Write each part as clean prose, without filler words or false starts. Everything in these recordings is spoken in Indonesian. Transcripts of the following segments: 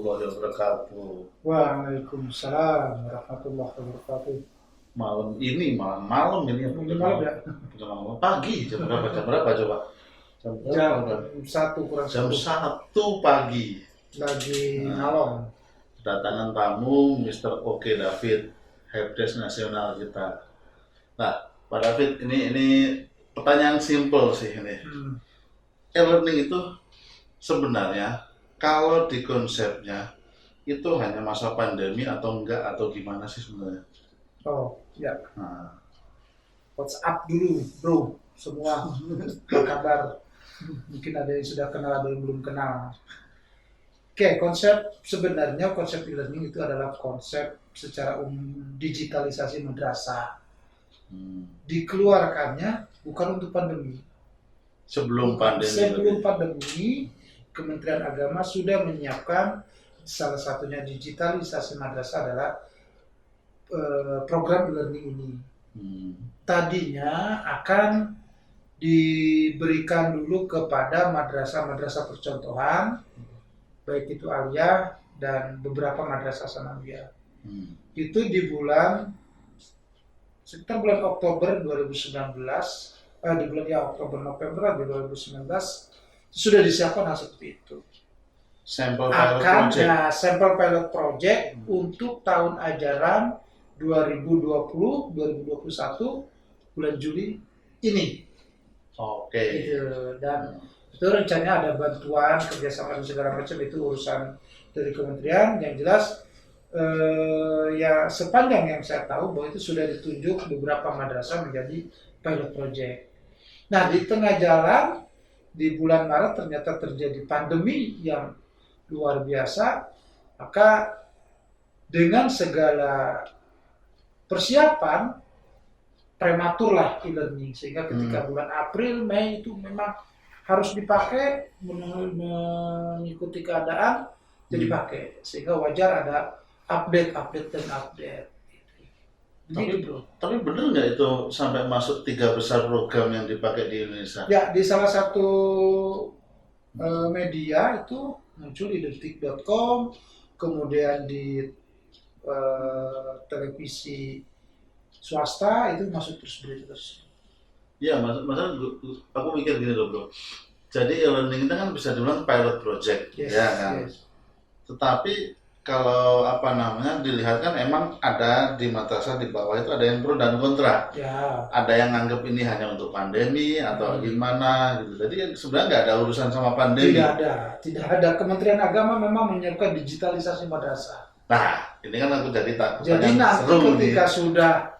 warahmatullahi wabarakatuh. Waalaikumsalam warahmatullahi wabarakatuh. Malam ini Ini malam ya? bukan malam, pagi. Jam berapa coba? Jam berapa Jam udah? 1 kurang Jam 10. 1 pagi. Lagi Nah. ngalong. Kedatangan tamu Mr. Oke David, helpdesk nasional kita. Nah, Pak David, ini pertanyaan simple sih ini. E-learning itu sebenarnya kalau di konsepnya itu hanya masa pandemi atau enggak, atau gimana sih sebenarnya? Oh ya, Nah, WhatsApp dulu bro, semua apa kabar? Mungkin ada yang sudah kenal, ada yang belum kenal. Oke, konsep e-learning itu adalah konsep secara umum digitalisasi madrasah. Dikeluarkannya bukan untuk pandemi. sebelum pandemi. Kementerian Agama sudah menyiapkan salah satunya digitalisasi madrasah adalah program e-learning ini. Tadinya akan diberikan dulu kepada madrasah-madrasah percontohan, baik itu aliyah dan beberapa madrasah sanawiyah. Itu di sekitar bulan Oktober 2019, di bulan Oktober November 2019 sudah disiapkan hal seperti itu. Sampel pilot project untuk tahun ajaran 2020-2021 bulan Juli ini. Oke. Gitu. Dan itu rencananya ada bantuan kerjasama dan segala macam, itu urusan dari kementerian. Yang jelas ya sepanjang yang saya tahu bahwa itu sudah ditunjuk beberapa madrasah menjadi pilot project. Nah, di tengah jalan di bulan Maret ternyata terjadi pandemi yang luar biasa, maka dengan segala persiapan prematur lah e-learning, sehingga ketika bulan April, Mei itu memang harus dipakai mengikuti keadaan, jadi pakai, sehingga wajar ada update. Tapi benar nggak itu sampai masuk 3 besar program yang dipakai di Indonesia? Ya, di salah satu media itu muncul di detik.com, kemudian di televisi swasta itu masuk terus. Iya, maksudnya aku mikir gini loh bro. Jadi e-learning itu kan bisa dibilang pilot project, ya kan? Yes. Tetapi kalau dilihat kan emang ada di madrasah di bawah itu ada yang pro dan kontra. Ya. Ada yang nganggap ini hanya untuk pandemi atau gimana gitu. Jadi sebenarnya nggak ada urusan sama pandemi. Tidak ada. Kementerian Agama memang menyiapkan digitalisasi madrasah. Nah, ini kan aku jadi takut. Jadi nanti ketika sudah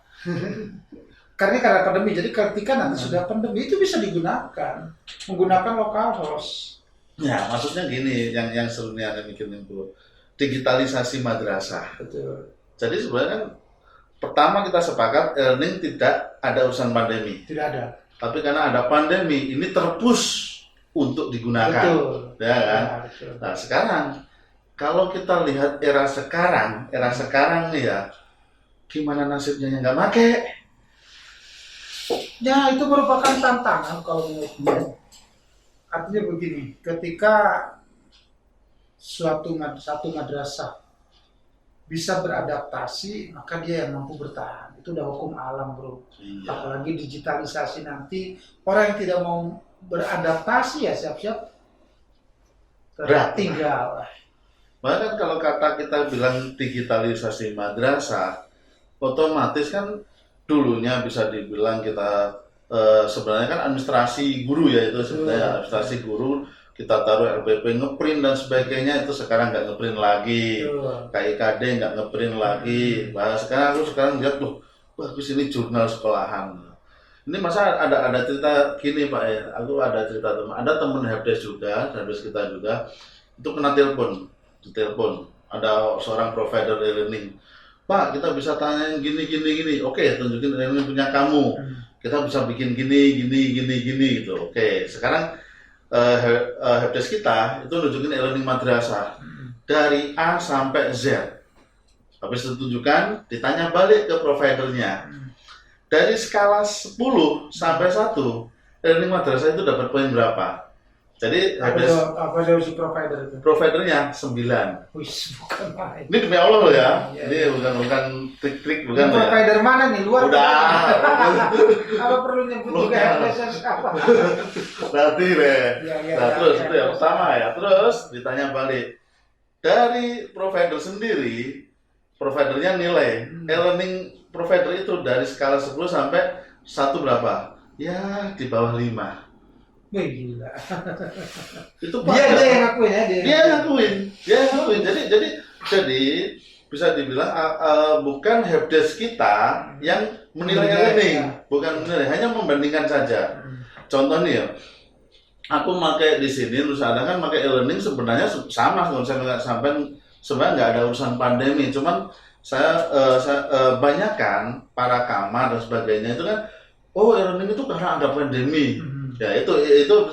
karena pandemi, jadi ketika nanti sudah pandemi itu bisa menggunakan lokal host. Ya, maksudnya gini, yang sebenarnya ada mikirin bro. Digitalisasi madrasah. Betul. Jadi sebenarnya kan pertama kita sepakat e-learning tidak ada urusan pandemi. Tidak ada. Tapi karena ada pandemi, ini terpush untuk digunakan. Betul. Ya kan? Ya, betul. Nah sekarang kalau kita lihat era sekarang nih ya, gimana nasibnya yang nggak pakai? Ya itu merupakan tantangan kalau menurut saya. Artinya begini, ketika satu madrasah bisa beradaptasi, maka dia yang mampu bertahan. Itu udah hukum alam bro. Iya. Apalagi digitalisasi nanti, orang yang tidak mau beradaptasi ya siap-siap tertinggal. Bahkan kalau kata kita bilang digitalisasi madrasah, otomatis kan dulunya bisa dibilang kita sebenarnya kan administrasi guru ya, itu sebenarnya administrasi guru. Kita taruh LPP ngeprint dan sebagainya, itu sekarang nggak ngeprint lagi. KIKD nggak ngeprint lagi. Nah, sekarang lihat tuh, bagus ini jurnal sekolahan. Ini masa ada cerita gini Pak ya, aku ada cerita ada temen helpdesk juga, helpdesk kita juga, itu kena telepon, ada seorang provider e-learning. Pak, kita bisa tanya gini. Oke, tunjukin e-learning punya kamu. Kita bisa bikin gini gitu. Oke, sekarang helpdesk kita itu nunjukin e-learning madrasah dari A sampai Z. Habis ditunjukkan, ditanya balik ke providernya. Dari skala 10 sampai 1, e-learning madrasah itu dapat poin berapa? Jadi Apa jauh si provider itu? providernya 9. Wih, bukan main. Ini demi Allah loh ya. Iya, Ini iya. bukan trik-trik, Ini bukan ya. provider mana nih? Luar Udah. apa perlu nyebut juga Lokal. MSS apa? Nanti deh. Iya, iya, Nah, iya, terus iya, itu yang terus. pertama ya. Terus ditanya balik. Dari provider sendiri, providernya nilai. E-learning provider itu dari skala 10 sampai 1 berapa? Ya, di bawah 5. Wih, gila. Itu Dia yang ngakuin ya, dia yang ngakuin. Jadi bisa dibilang bukan helpdesk kita yang menilai e-learning, bukan menilai, hanya membandingkan saja. Contoh nih ya, aku pakai di sini Nusada kan pakai e-learning sebenarnya sama konsepnya sampai sebenarnya nggak ada urusan pandemi, cuman saya banyakkan para kamar dan sebagainya itu kan, oh e-learning itu karena ada pandemi. Ya itu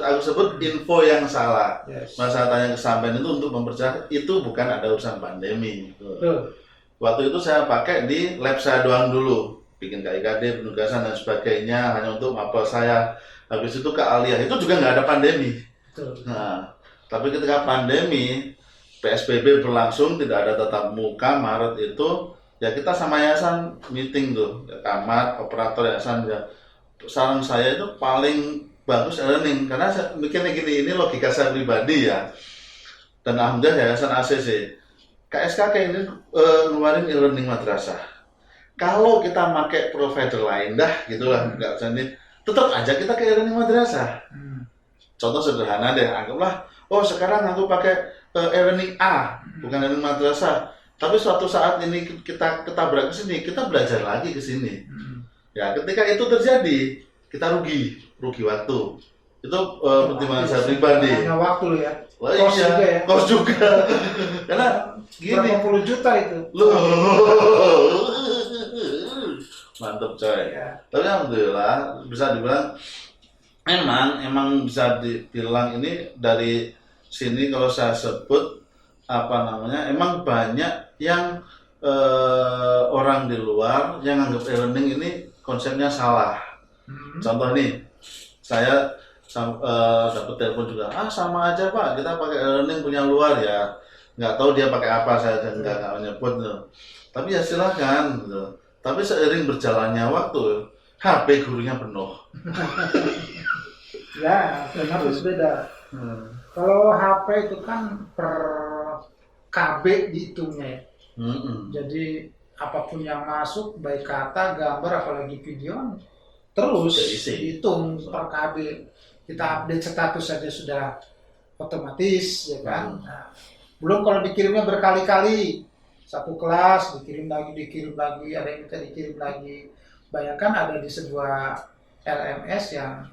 aku sebut info yang salah. Yes. Masa tanya ke sampean itu untuk mempercayai itu bukan ada urusan pandemi. Betul. Waktu itu saya pakai di lab saya doang dulu, bikin KIKD, penugasan dan sebagainya hanya untuk mapel saya. Habis itu ke Alia itu juga nggak ada pandemi. Betul. Nah, tapi ketika pandemi PSBB berlangsung tidak ada tatap muka Maret itu ya kita sama yayasan meeting tuh, kamar operator yayasan ya. Saran saya itu paling bagus e-learning karena saya mikirnya gini, ini logika saya pribadi ya, dan alhamdulillah yayasan ACC KSKK ini ngeluarin e-learning madrasah. Kalau kita pakai provider lain dah gitulah nggak usah ini, tetap aja kita ke e-learning madrasah. Contoh sederhana deh, anggaplah oh sekarang aku pakai e-learning A bukan e-learning madrasah, tapi suatu saat ini kita ketabrak ke sini, kita belajar lagi ke sini. Ya ketika itu terjadi kita rugi waktu. Itu pertimbangan saya pribadi. Hanya waktu lo ya. Wah, Kos juga ya. Kos juga. Karena gini. Berapa puluh juta itu? Loh. Mantap coy. Ya. Tapi alhamdulillah bisa dibilang emang bisa dibilang ini dari sini kalau saya sebut apa namanya, emang banyak yang orang di luar yang anggap e-learning ini konsepnya salah. Contoh nih, saya dapat telepon juga, sama aja Pak, kita pakai e-learning punya luar ya, nggak tahu dia pakai apa, saya nggak menyebut gitu. Tapi ya silahkan gitu. Tapi seiring berjalannya waktu, HP gurunya penuh. Ya, kenapa beda? Kalau HP itu kan per KB dihitungnya ya. Jadi apapun yang masuk, baik kata, gambar, apalagi video, terus dihitung per KB. Kita update status saja sudah otomatis, ya kan. Nah, belum kalau dikirimnya berkali-kali, satu kelas dikirim lagi, ada yang minta dikirim lagi. Bayangkan ada di sebuah LMS yang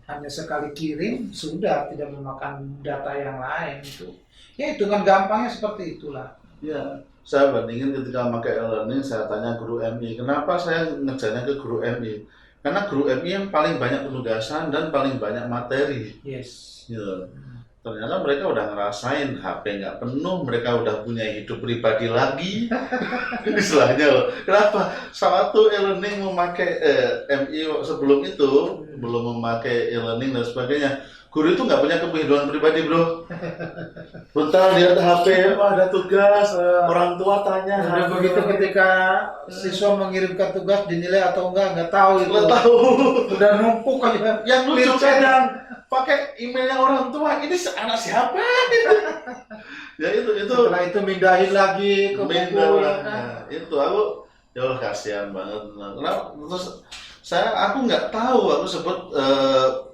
hanya sekali kirim sudah tidak memakan data yang lain itu. Ya hitungan gampangnya seperti itulah. Ya, saya bandingin ketika pakai e-learning, saya tanya guru MI, kenapa saya ngejarnya ke guru MI? Karena guru MI yang paling banyak penugasan dan paling banyak materi. Yes. Ya. Ternyata mereka udah ngerasain HP nggak penuh, mereka udah punya hidup pribadi lagi. Istilahnya loh. Kenapa? Satu e-learning memakai MI sebelum itu, belum memakai e-learning dan sebagainya. Guru itu nggak punya kehidupan pribadi, bro. Bentar lihat HP, ada tugas, orang tua tanya. Udah begitu ketika siswa mengirimkan tugas dinilai atau nggak tahu itu. Nggak tahu. Udah numpuk aja. Yang lucu kadang pakai emailnya orang tua, ini anak siapa? Ya itu. Setelah itu mindahin lagi ke buku ya kan. Itu aku ya Allah kasihan banget. Kenapa? Terus aku nggak tahu, aku sebut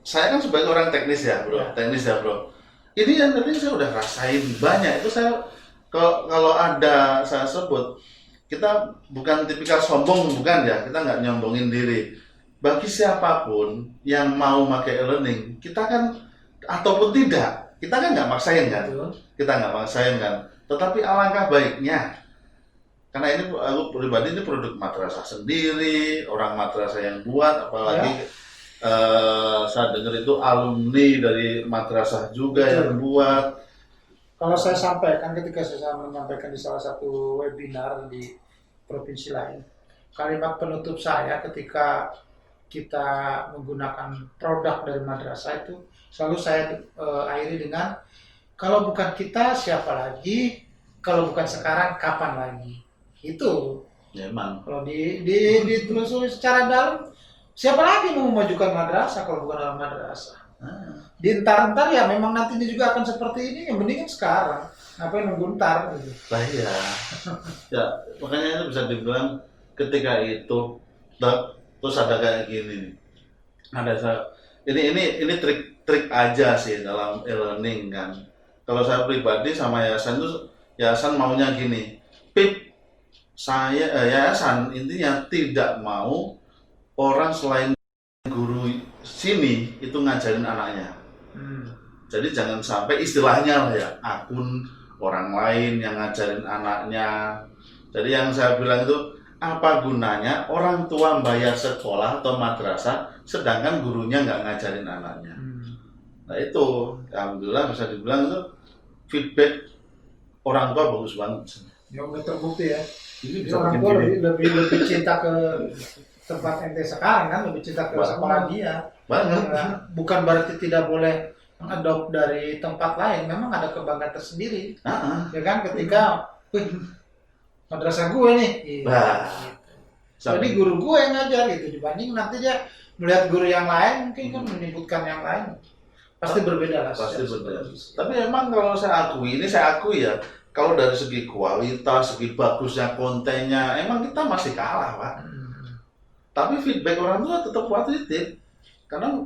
saya kan sebagai orang teknis ya bro, ini yang penting saya udah rasain banyak itu. Saya kalau ada saya sebut, kita bukan tipikal sombong, bukan ya, kita nggak nyombongin diri. Bagi siapapun yang mau pakai e-learning, kita kan ataupun tidak, kita kan nggak maksain kan, tetapi alangkah baiknya. Karena ini aku pribadi ini produk madrasah sendiri, orang madrasah yang buat, apalagi saya dengar itu alumni dari madrasah juga yang buat. Kalau saya sampaikan ketika saya menyampaikan di salah satu webinar di provinsi lain, kalimat penutup saya ketika kita menggunakan produk dari madrasah itu, selalu saya akhiri dengan kalau bukan kita siapa lagi, kalau bukan sekarang kapan lagi. Itu Ya emang. kalau ditelusuri secara dalam, siapa lagi mau memajukan madrasah kalau bukan dalam madrasah? Ntar ya memang nantinya juga akan seperti ini, yang mendingan sekarang. Ngapain nunggu ntar gitu. Lah ya. Ya, makanya itu bisa dibilang ketika itu terus ada kayak gini nih. Ini trik aja sih dalam e-learning kan. Kalau saya pribadi sama yayasan itu yayasan maunya gini. Pip, yayasan intinya tidak mau orang selain guru sini itu ngajarin anaknya. Jadi jangan sampai istilahnya lah ya, akun orang lain yang ngajarin anaknya. Jadi yang saya bilang itu, apa gunanya orang tua bayar sekolah atau madrasah sedangkan gurunya nggak ngajarin anaknya. Nah itu, alhamdulillah bisa dibilang itu feedback orang tua bagus banget. Ya udah terbukti ya. Ini Jadi orang tua lebih cinta ke tempat ente sekarang kan, lebih cinta ke sekolah dia. Banget. Bukan berarti tidak boleh mengadop dari tempat lain, memang ada kebanggaan tersendiri. Ya kan ketika madrasah gue nih. Nah, Jadi guru gue yang ngajar gitu dibanding nanti dia melihat guru yang lain mungkin kan menyebutkan yang lain. Pasti berbeda lah. Pasti berbeda. Tapi emang kalau saya akui ya, kalau dari segi kualitas, segi bagusnya kontennya, emang kita masih kalah, Pak. Tapi feedback orang tua tetap positif. Karena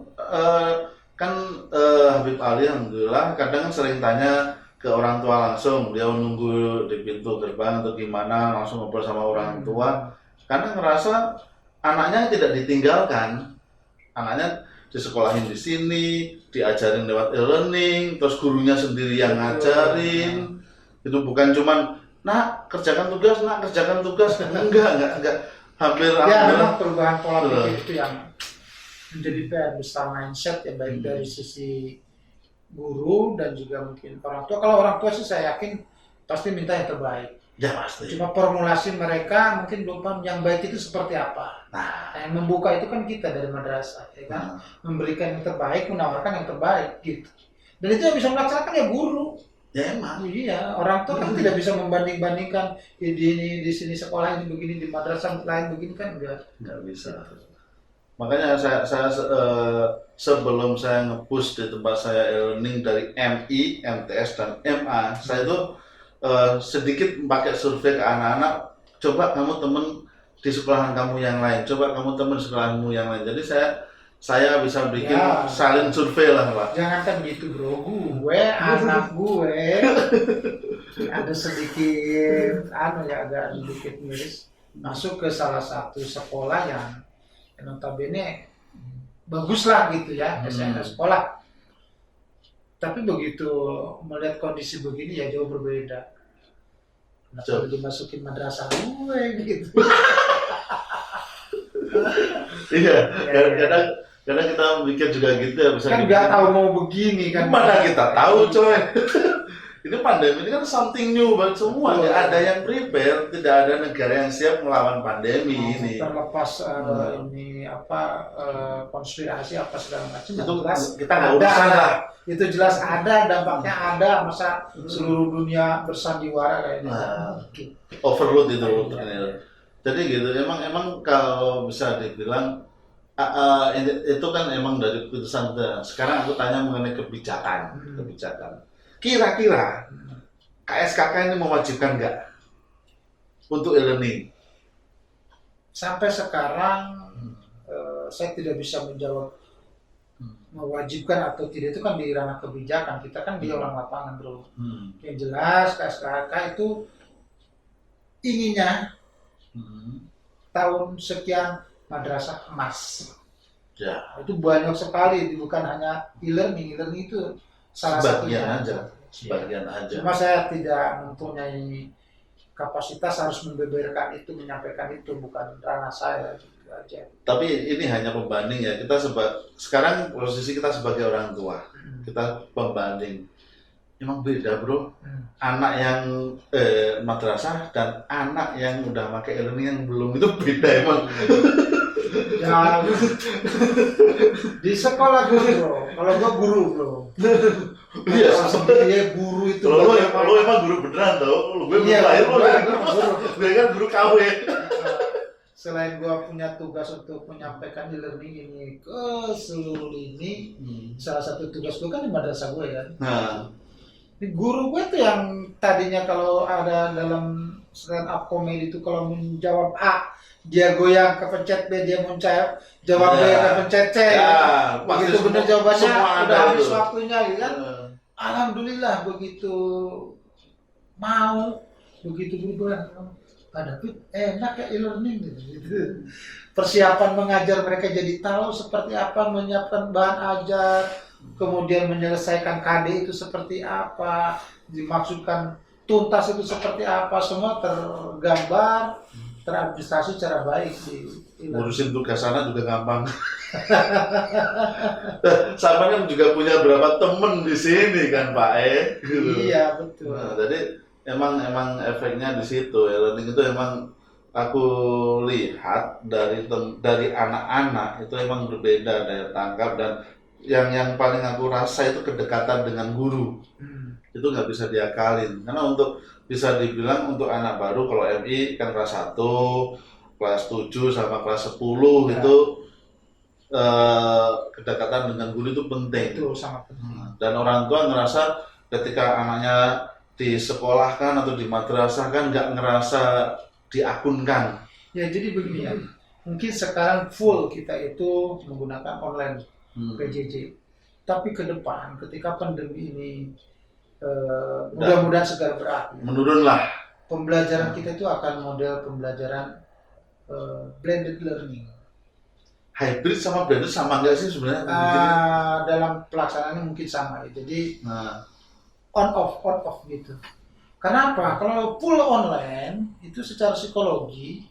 Habib Ali alhamdulillah kadang sering tanya ke orang tua langsung, dia nunggu di pintu gerbang atau gimana, langsung ngobrol sama orang tua. Karena ngerasa anaknya tidak ditinggalkan. Anaknya disekolahin di sini, diajarin lewat e-learning, terus gurunya sendiri yang ngajarin. Itu bukan cuman, nak kerjakan tugas, enggak. Hampir memang perubahan pola pikir itu yang menjadi PR besar mindset ya, baik dari sisi guru dan juga mungkin orang tua. Kalau orang tua sih saya yakin pasti minta yang terbaik. Ya pasti. Cuma formulasi mereka mungkin belum paham yang baik itu seperti apa. Nah, yang membuka itu kan kita dari madrasah, ya kan? Memberikan yang terbaik, menawarkan yang terbaik gitu. Dan itu yang bisa melaksanakan ya guru. Ya emang. Iya, orang tua kan tidak bisa membanding-bandingkan di sini sekolah ini begini, di madrasah lain begini kan enggak bisa. Makanya saya sebelum saya nge-push di tempat saya e-learning dari MI, MTS dan MA, saya itu sedikit pakai survei ke anak-anak, coba kamu temen di sekolahan kamu yang lain, coba kamu temen sekolahanmu yang lain. Jadi saya bisa bikin salin survei lah, Pak. Jangan kan gitu bro, anak gue ada sedikit agak sedikit miris masuk ke salah satu sekolah yang notabene bagus lah gitu ya, SNS sekolah. Tapi begitu melihat kondisi begini ya jauh berbeda. Kalau dimasukin madrasah gue gitu. Iya, kadang kita mikir juga gitu ya, bisa kan nggak tahu mau begini kan. Mana kita tahu coy. Ini pandemi ini kan something new buat semua. Nggak ada yang prepare, tidak ada negara yang siap melawan pandemi ini. Terlepas ini konspirasi apa segala macam. Itu jelas kita nggak urusan lah. Itu jelas ada dampaknya ada. Masa seluruh dunia bersandiwara kayak gitu. Overload itu. Jadi gitu. Emang kalau bisa dibilang itu kan emang dari putusan kita. Sekarang aku tanya mengenai kebijakan. Kira-kira KSKK ini mewajibkan nggak untuk e-learning? Sampai sekarang saya tidak bisa menjawab mewajibkan atau tidak, itu kan di ranah kebijakan. Kita kan di orang lapangan bro. Yang jelas KSKK itu inginnya tahun sekian madrasah emas. Ya. Itu banyak sekali, bukan hanya e-learning itu salah satunya. Sebagian aja. Cuma saya tidak mempunyai kapasitas harus membeberkan itu, menyampaikan itu, bukan ranah saya gitu aja. Tapi ini hanya pembanding ya. Sekarang posisi kita sebagai orang tua, kita pembanding. Emang beda bro. Anak yang madrasah dan anak yang udah pakai e-learning yang belum, itu beda emang. Ya, di sekolah dulu bro. Kalau gua guru bro. Iya, Dia guru itu. lo emang guru beneran tau, gue belum Iya, lahir lo gua kan guru. gue kan guru KW. Selain gua punya tugas untuk menyampaikan e-learning ini ke seluruh lini, salah satu tugas gua kan di madrasah gue kan. Nah, Guru gue tuh yang tadinya kalau ada dalam stand up comedy itu kalau menjawab A dia goyang kepencet B, dia jawab B Ya. kepencet C. Ya, pasti Begitu benar jawabannya semua ada udah habis itu. waktunya gitu kan. Alhamdulillah begitu mau begitu berubah. Ada tuh enak ya e-learning gitu. Persiapan mengajar mereka jadi tahu seperti apa menyiapkan bahan ajar, kemudian menyelesaikan KD itu seperti apa, dimaksudkan tuntas itu seperti apa, semua tergambar, teradministrasi secara baik di e-learning. Ngurusin tugas anak juga gampang. Sama kan juga punya berapa temen di sini kan Pak gitu. Iya betul. Nah, jadi emang efeknya di situ. E-learning itu emang aku lihat dari anak-anak itu emang berbeda daya tangkap, dan yang paling aku rasa itu kedekatan dengan guru. Itu nggak bisa diakalin, karena untuk bisa dibilang untuk anak baru kalau MI kan kelas 1, kelas 7 sama kelas 10 Ya. itu kedekatan dengan guru itu penting. Itu sangat penting. Dan orang tua ngerasa ketika anaknya disekolahkan atau di madrasah kan nggak ngerasa diakunkan. Ya jadi begini ya, mungkin sekarang full kita itu menggunakan online PJJ, tapi ke depan ketika pandemi ini mudah-mudahan segera berakhir, Menurunlah. pembelajaran kita itu akan model pembelajaran blended learning. Hybrid sama blended sama nggak sih sebenarnya? Dalam pelaksanaannya mungkin sama ya, jadi Nah, on off gitu. Kenapa? Kalau full online itu secara psikologi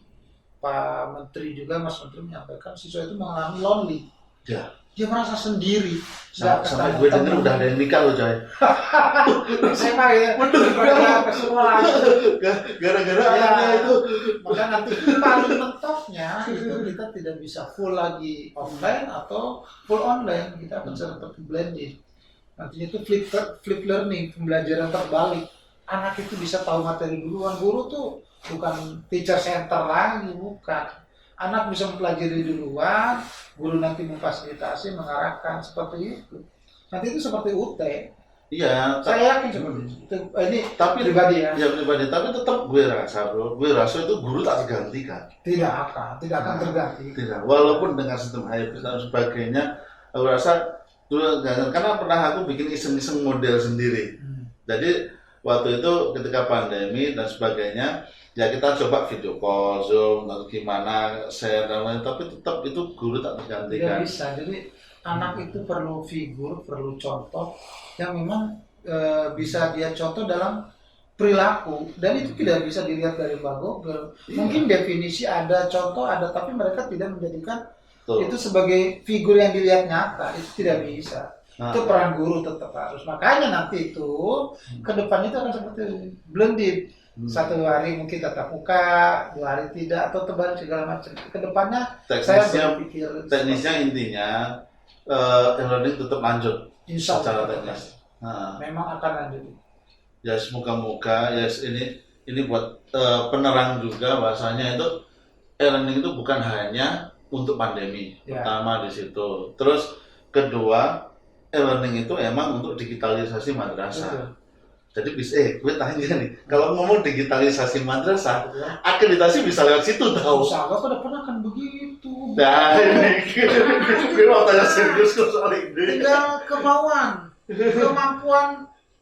Pak Menteri juga Mas Menteri menyampaikan siswa itu mengalami lonely. ya. Dia merasa sendiri. Sampai gue denger udah ada yang nikah loh coy. SMA ya. Bener ke sekolah. Gara-gara Ya. anaknya itu. Maka nanti paling mentoknya itu kita tidak bisa full lagi offline atau full online. Kita akan seperti blended. Nantinya itu flip learning, pembelajaran terbalik. Anak itu bisa tahu materi duluan. Guru tuh bukan teacher center lagi, bukan. Anak bisa mempelajari duluan, guru nanti memfasilitasi, mengarahkan, seperti itu. Nanti itu seperti UT. Iya, Saya yakin seperti itu. Ini tapi pribadi ya. Ya pribadi, tapi tetap gue rasa itu guru tak tergantikan. Tidak akan terganti. Tidak, walaupun dengan sistem hybrid dan sebagainya, aku rasa dulu karena pernah aku bikin iseng-iseng model sendiri. Jadi waktu itu ketika pandemi dan sebagainya, ya kita coba video call, Zoom, atau gimana, share dan lain, tapi tetap itu guru tak Tidak tergantikan. bisa. Jadi anak itu perlu figur, perlu contoh yang memang bisa dia contoh dalam perilaku, dan itu tidak bisa dilihat dari Google. Mungkin definisi ada, contoh ada, tapi mereka tidak menjadikan Tuh. itu sebagai figur yang dilihat nyata. Itu tidak bisa. Nah, Itu peran guru tetap harus. Makanya nanti itu ke depannya itu akan seperti blended. Satu hari mungkin tatap muka, 2 hari tidak, atau terbalik segala macam. Ke depannya saya berpikir teknisnya intinya e-learning tetap lanjut insya secara Allah teknis. Nah, memang akan lanjut. ya semoga ya ini buat penerang juga bahasanya itu e-learning itu bukan hanya untuk pandemi. Ya. Pertama di situ. Terus kedua, e-learning itu emang untuk digitalisasi madrasah. Betul. Jadi bisa gue tanya nih, kalau ngomong digitalisasi madrasah, Betul. akreditasi bisa lewat situ tahu. Insya Allah ke depan akan begitu. Nah, ini gue mau tanya serius kok soal ini. Tinggal kemampuan,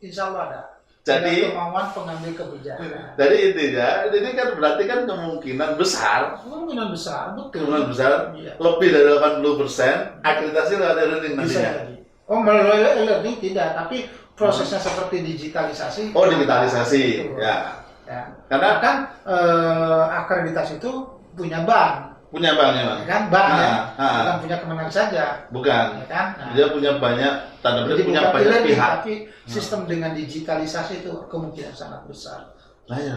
insya Allah ada. Jadi- Tinggal kemauan pengambil kebijakan. Jadi intinya, ini kan berarti kan kemungkinan besar, Kemungkinan besar, betul. kemungkinan besar Iya. lebih dari 80% akreditasi lewat e-learning Bisa nantinya. jadi. Oh, melalui e-learning tidak, tapi prosesnya seperti digitalisasi. Oh, digitalisasi, Betul. ya. Ya. Karena Kan akreditasi itu punya bank, punya banknya, Bang. ya kan? Bank ya, Ah, bukan punya kemenang saja, bukan. ya kan? Nah, Dia punya banyak tanda jadi petik, punya bukan banyak e-learning, pihak. tapi sistem dengan digitalisasi itu kemungkinan sangat besar. Nah ya,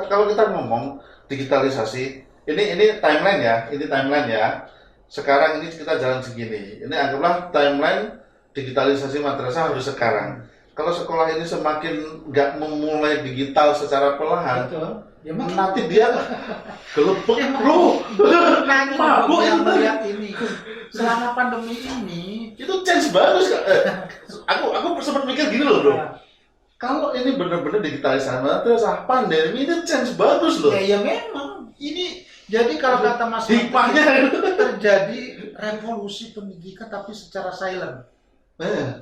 kalau kita ngomong digitalisasi, ini timeline ya, ini timeline ya. Sekarang ini kita jalan segini. Ini anggaplah timeline digitalisasi madrasah harus sekarang. Kalau sekolah ini semakin nggak memulai digital secara perlahan, Betul. Ya nanti dia gelebek bro. Nanti Mabuk yang itu. melihat ini selama pandemi ini. Itu chance bagus Kak. Aku sempat mikir gini loh bro. Kalau ini benar-benar digitalisasi madrasah, pandemi ini chance bagus loh. Ya memang ini jadi kalau kata Mas Hikmahnya. terjadi revolusi pendidikan tapi secara silent.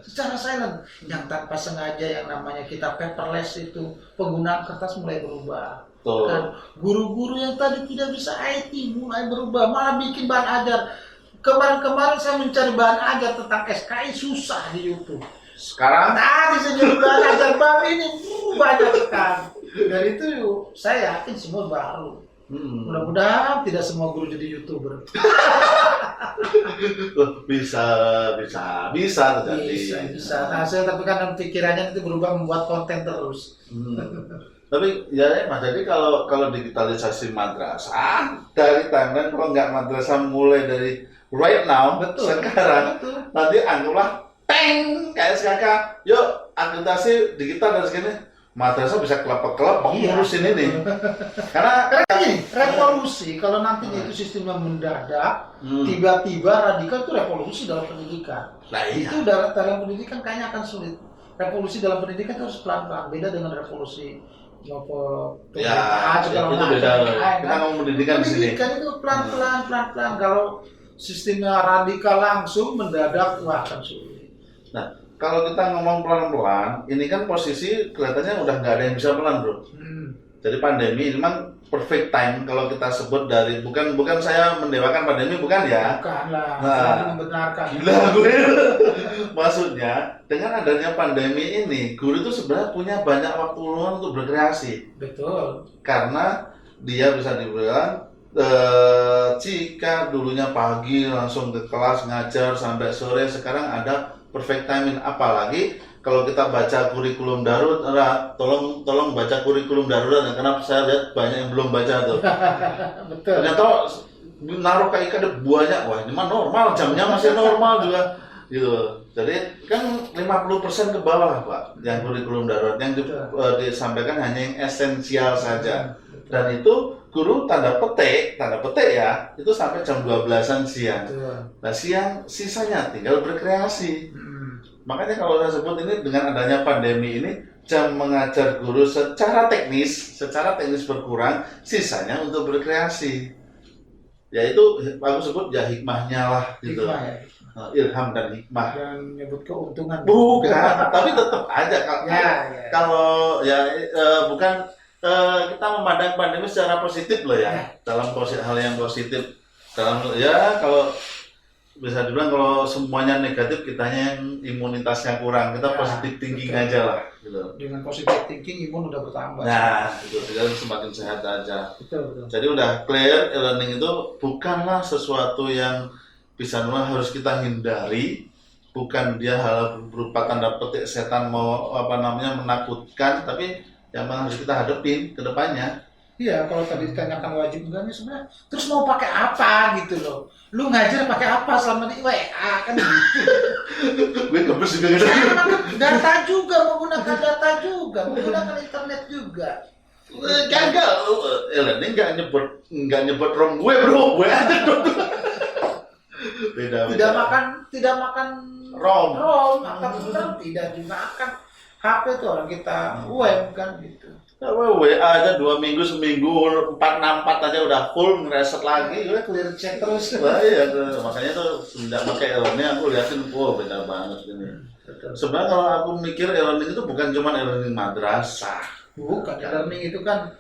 Secara silent, yang tanpa sengaja yang namanya kita paperless itu penggunaan kertas mulai berubah. Tuh. Kan guru-guru yang tadi tidak bisa IT mulai berubah, malah bikin bahan ajar. Kemarin saya mencari bahan ajar tentang SKI susah di YouTube. Sekarang Tadi saya nyari bahan ajar baru ini banyak sekali. Dan itu saya yakin semua baru. Mudah-mudahan tidak semua guru jadi YouTuber. bisa terjadi. Bisa. Nah, saya tapi kan pikirannya itu berubah membuat konten terus. Tapi ya Mas, jadi kalau digitalisasi madrasah dari timeline, kalau nggak madrasah mulai dari right now, sekarang, nanti anggaplah peng kayak SKK, yuk akreditasi digital dan segini, madrasah bisa kelap-kelap ngurusin ini. Karena ini revolusi kalau nantinya itu sistemnya mendadak, tiba-tiba radikal itu revolusi dalam pendidikan. Nah, iya. Itu dalam pendidikan kayaknya akan sulit. Revolusi dalam pendidikan itu harus pelan-pelan, beda dengan revolusi ya, itu beda. Kita ngomong pendidikan di sini. Pendidikan itu pelan-pelan. Kalau sistemnya radikal langsung mendadak, wah akan sulit. Nah, kalau kita ngomong pelan-pelan, ini kan posisi kelihatannya udah nggak ada yang bisa pelan bro. Jadi pandemi ini memang perfect time kalau kita sebut dari bukan saya mendewakan pandemi, bukan ya? Bukanlah, nah, membenarkan. Gila gue. Maksudnya dengan adanya pandemi ini, guru itu sebenarnya punya banyak waktu luang untuk berkreasi. Betul. Karena dia bisa dibilang jika dulunya pagi langsung ke kelas ngajar sampai sore, sekarang ada perfect timing. Apalagi kalau kita baca kurikulum darurat, tolong baca kurikulum darurat, karena saya lihat banyak yang belum baca tuh. Betul. Ternyata naruh KIK ada banyak, wah ini mah normal, jamnya masih normal juga, gitu. Jadi kan 50% ke bawah Pak, yang kurikulum darurat yang disampaikan hanya yang esensial saja. Dan itu guru tanda petik ya, itu sampai jam 12-an siang. Nah siang sisanya tinggal berkreasi. Makanya kalau saya sebut ini dengan adanya pandemi ini, jam mengajar guru secara teknis berkurang, sisanya untuk berkreasi. Ya itu aku sebut ya hikmahnya lah gitu. Hikmah, ya. Ilham dan hikmah. Dan menyebut keuntungan. Bukan, tapi tetap aja kalau bukan kita memandang pandemi secara positif loh ya. Dalam hal yang positif. Kalau bisa dibilang kalau semuanya negatif, kitanya yang imunitasnya kurang, kita positif thinking aja lah gitu. Dengan positif thinking imun udah bertambah. Nah itu jadi semakin sehat aja. Betul. Jadi udah clear, e-learning itu bukanlah sesuatu yang bisa harus kita hindari, bukan dia hal berupa tanda petik setan mau menakutkan, tapi yang harus kita hadepin ke depannya. Iya, kalau tadi ditanyakan wajib enggaknya sebenarnya, terus mau pakai apa gitu loh. Lu ngajar pakai apa selama di WA kan gitu. Gue kebes juga gitu. Data juga, menggunakan data juga, menggunakan internet juga. Gagal, e-learning nggak nyebut rom gue bro, gue aja dong. Beda. Tidak makan rom, atau tidak juga makan HP itu orang kita web kan gitu. WA aja 2 minggu, seminggu 464 aja udah full, ngereset lagi, udah clear chat terus. Wah iya, makanya tuh sejak pakai e-learning aku liatin, beda banget ini. Sebenarnya kalau aku mikir e-learning itu bukan cuma e-learning madrasah. Bukan, e-learning itu kan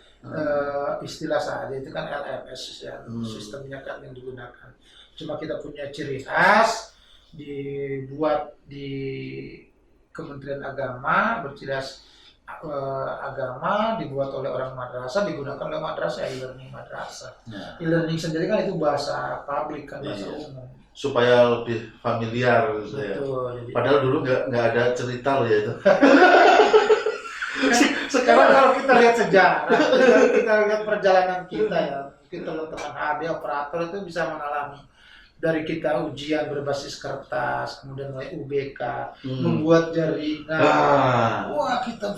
istilah saja, itu kan LMS ya, sistemnya kan yang digunakan. Cuma kita punya ciri khas, dibuat di Kementerian Agama, berciri khas agama, dibuat oleh orang madrasah, digunakan oleh madrasah, e-learning madrasah. E-learning sendiri kan itu bahasa publik kan, bahasa umum. Supaya lebih familiar gitu ya. Padahal dulu nggak ada cerita loh ya itu. Sekarang kalau kita lihat sejarah, kita lihat perjalanan kita ya, teman-teman HD operator itu bisa mengalami dari kita ujian berbasis kertas, kemudian mulai UBK, membuat jaringan. Wah, kita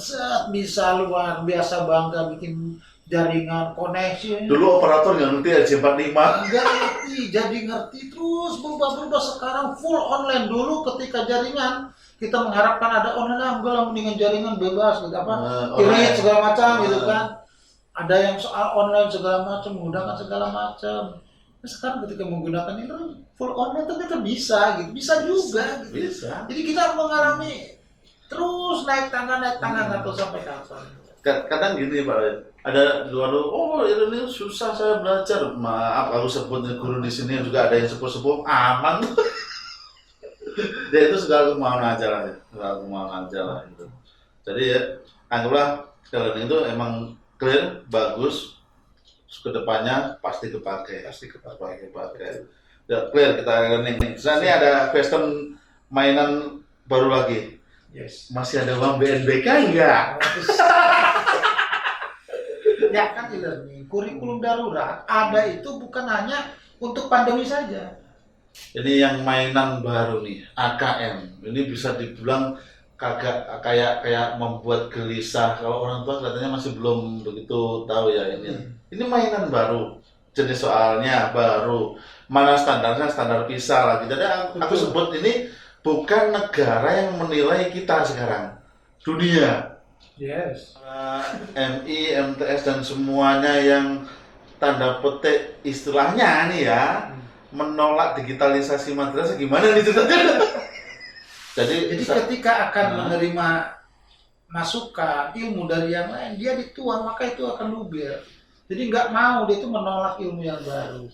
bisa luar biasa bangga bikin jaringan koneksi. Dulu operator nggak ngerti RJ45. Nggak ngerti, jadi ngerti terus berubah-berubah sekarang full online. Dulu ketika jaringan kita mengharapkan ada online, enggak lah mendingan jaringan bebas gitu irit segala macam gitu kan. Ada yang soal online segala macam, menggunakan segala macam. Nah, sekarang ketika menggunakan itu full online ternyata bisa gitu, bisa juga gitu. Bisa. Jadi kita mengalami terus naik tangga nggak tahu sampai kapan. Kadang gini Pak, ada ini susah saya belajar. Maaf aku sebutnya guru di sini juga ada yang sepuh-sepuh aman. Ya itu segala kemauan aja lah gitu. Jadi ya anggaplah kalian itu emang clear, bagus, kedepannya pasti kepakai. Ya, clear kita learning. Sekarang ini ada question mainan baru lagi. Yes. Masih ada uang BNBK enggak? Ya kan e-learning, kurikulum darurat ada itu bukan hanya untuk pandemi saja. Ini yang mainan baru nih, AKM. Ini bisa dibilang kayak membuat gelisah. Kalau orang tua kelihatannya masih belum begitu tahu ya ini. Ini mainan baru, jenis soalnya baru. Mana standarnya standar PISA lagi. Jadi aku sebut ini bukan negara yang menilai kita sekarang, dunia. Yes. MI, MTS dan semuanya yang tanda petik istilahnya nih ya menolak digitalisasi madrasah gimana nih ceritanya? Jadi ketika akan menerima masukan ilmu dari yang lain, dia dituang maka itu akan luber. Jadi nggak mau dia itu menolak ilmu yang baru.